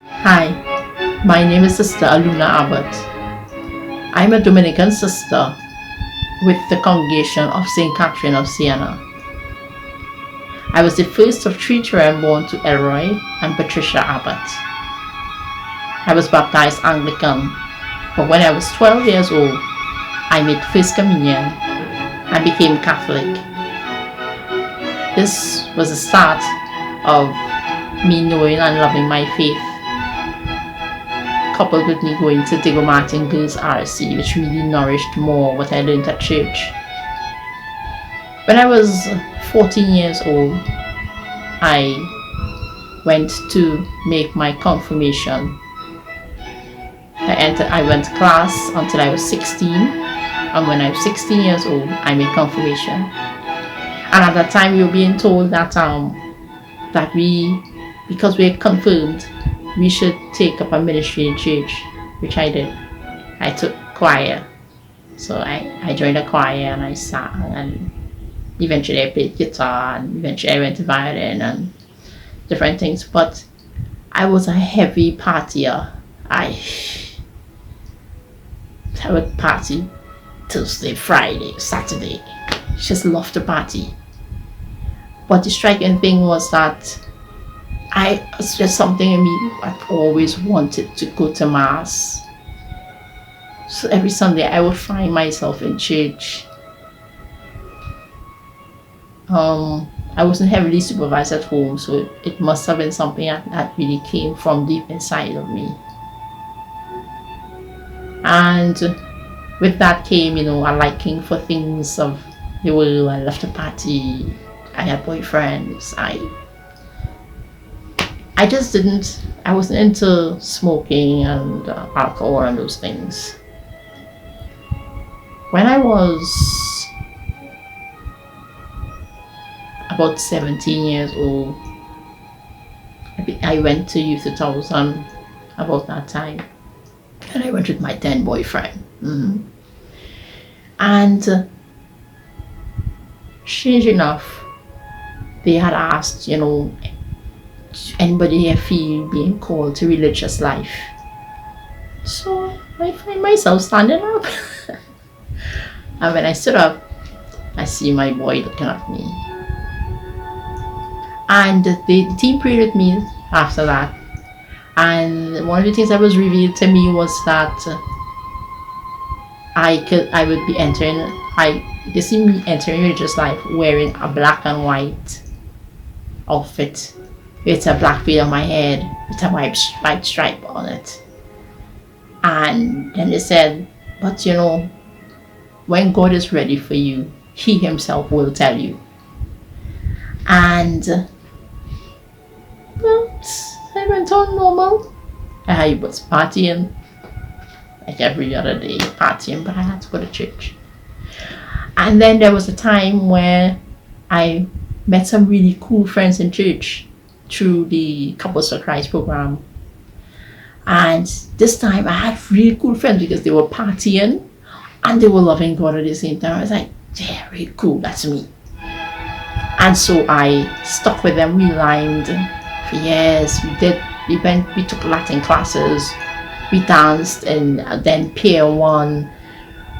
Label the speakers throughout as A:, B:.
A: Hi, my name is Sister Aluna Abbott. I'm a Dominican sister with the congregation of St. Catherine of Siena. I was the first of three children born to Elroy and Patricia Abbott. I was baptized Anglican, but when I was 12 years old, I made First Communion and became Catholic. This was the start of me knowing and loving my faith, coupled with me going to Diego Martin Girls RC, which really nourished more what I learned at church. When I was 14 years old, I went to make my confirmation. I went to class until I was 16, and when I was 16 years old, I made confirmation. And at that time, we were being told that because we are confirmed, we should take up a ministry in church, which I did. I took choir. So I joined a choir and I sang, and eventually I played guitar, and eventually I went to violin and different things. But I was a heavy partier. I would party Thursday, Friday, Saturday. Just loved to party. But the striking thing was that it's just something in me. I always wanted to go to mass. So every Sunday I would find myself in church. I wasn't heavily supervised at home, so it must have been something that really came from deep inside of me. And with that came, a liking for things of the world. I loved to party. I had boyfriends. I wasn't into smoking and alcohol and those things. When I was about 17 years old, I went to Youth 2000 about that time. And I went with my then boyfriend. And strange enough, they had asked, anybody here feel being called to religious life? So I find myself standing up. And when I stood up, I see my boy looking at me. And the team prayed with me after that. And one of the things that was revealed to me was that I would be they see me entering religious life wearing a black and white outfit with a black veil on my head with a white stripe on it. And then they said, but when God is ready for you, He Himself will tell you. And I went on normal. I was partying like every other day, partying, but I had to go to church. And then there was a time where I met some really cool friends in church through the Couples for Christ program. And this time I had really cool friends because they were partying and they were loving God at the same time. I was like, yeah, really cool, that's me. And so I stuck with them. We lined for years. We took Latin classes. We danced, and then Pier 1.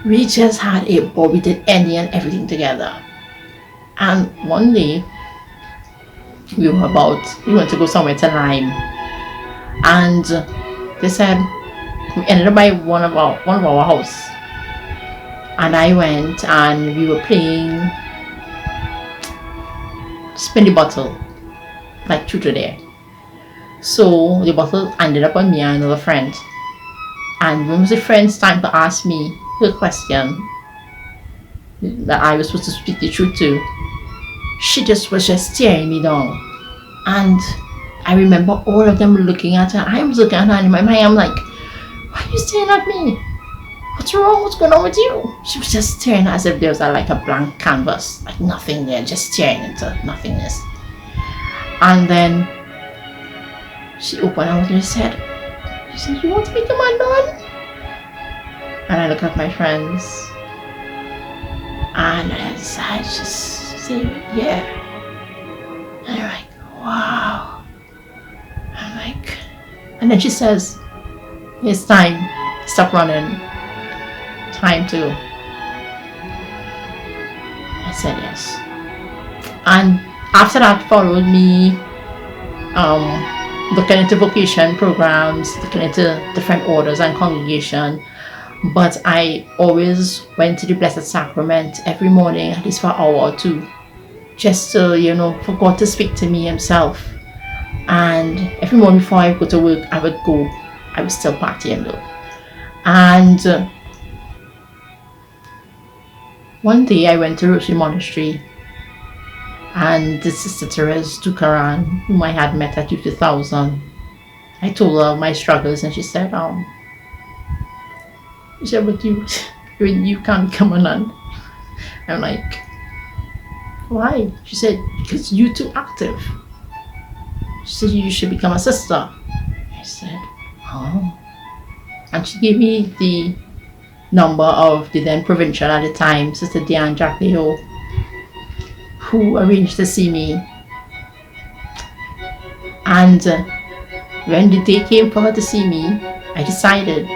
A: We just had a ball. We did any and everything together. And one day, we went to go somewhere to Lime. And they said, we ended up by one of our house. And I went and we were playing Spin the Bottle, like truth or dare. So the bottle ended up on me and another friend. And when it was the friend's time to ask me her question that I was supposed to speak the truth to, she was just staring me down. And I remember all of them looking at her. I was looking at her, and in my mind I'm like, why are you staring at me? What's wrong? What's going on with you? She was just staring as if there was like a blank canvas, like nothing there, just staring into nothingness. And then she opened her mouth and said, you want to become a nun? And I looked at my friends and I decided to just say, yeah. And they're like, wow. I'm like, And then she says, it's time, stop running, time to. I said yes. And after that followed me looking into vocation programs, looking into different orders and congregation. But I always went to the Blessed Sacrament every morning, at least for an hour or two, just to, for God to speak to me himself. And every morning before I go to work, I would still partying though. And one day I went to Rosary Monastery, and the Sister Therese Ducaran, whom I had met at 2000, I told her my struggles, and she said, but you can't become a nun. I'm like, why? She said, because you're too active. She said, you should become a sister. I said, oh. And she gave me the number of the then provincial at the time, Sister Diane Jacqueo, who arranged to see me. And when the day came for her to see me, I decided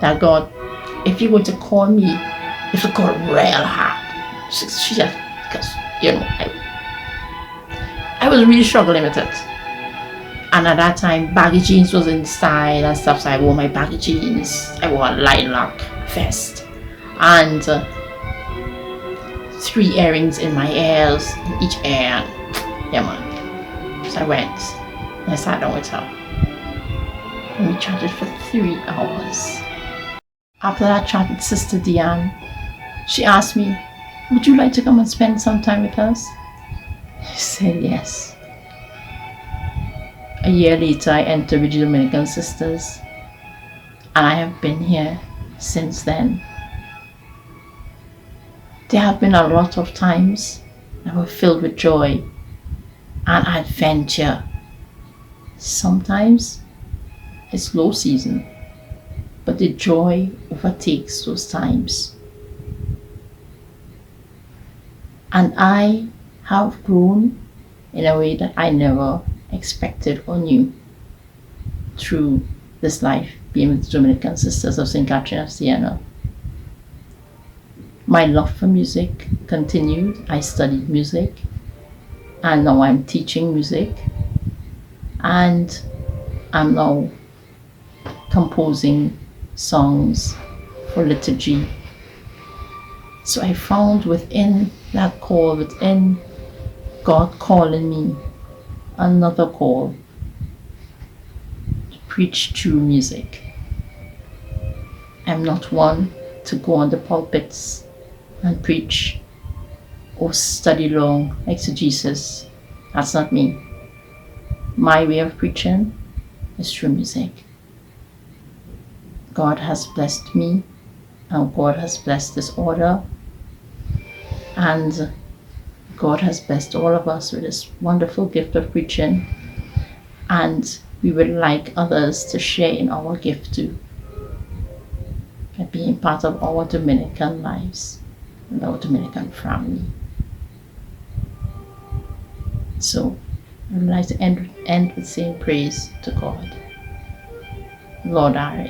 A: that God, if you're going to call me, you have to call real hard. She said, because, I was really struggling with it. And at that time, baggy jeans was in style and stuff, so I wore my baggy jeans. I wore a lilac vest and 3 earrings in my ears, in each ear. Yeah, man. So I went and I sat down with her. And we chatted for 3 hours. After that chat with Sister Diane, she asked me, would you like to come and spend some time with us? I said yes. A year later, I entered with the Dominican Sisters, and I have been here since then. There have been a lot of times that were filled with joy and adventure. Sometimes it's low season, but the joy overtakes those times. And I have grown in a way that I never expected or knew through this life being with the Dominican Sisters of St. Catherine of Siena. My love for music continued. I studied music, and now I'm teaching music, and I'm now composing songs for liturgy. So I found within that call, within God calling me, another call to preach through music. I'm not one to go on the pulpits and preach or study long exegesis. That's not me. My way of preaching is through music. God has blessed me, and God has blessed this order, and God has blessed all of us with this wonderful gift of preaching, and we would like others to share in our gift too, by being part of our Dominican lives and our Dominican family. So I would like to end with saying praise to God. Lord Are.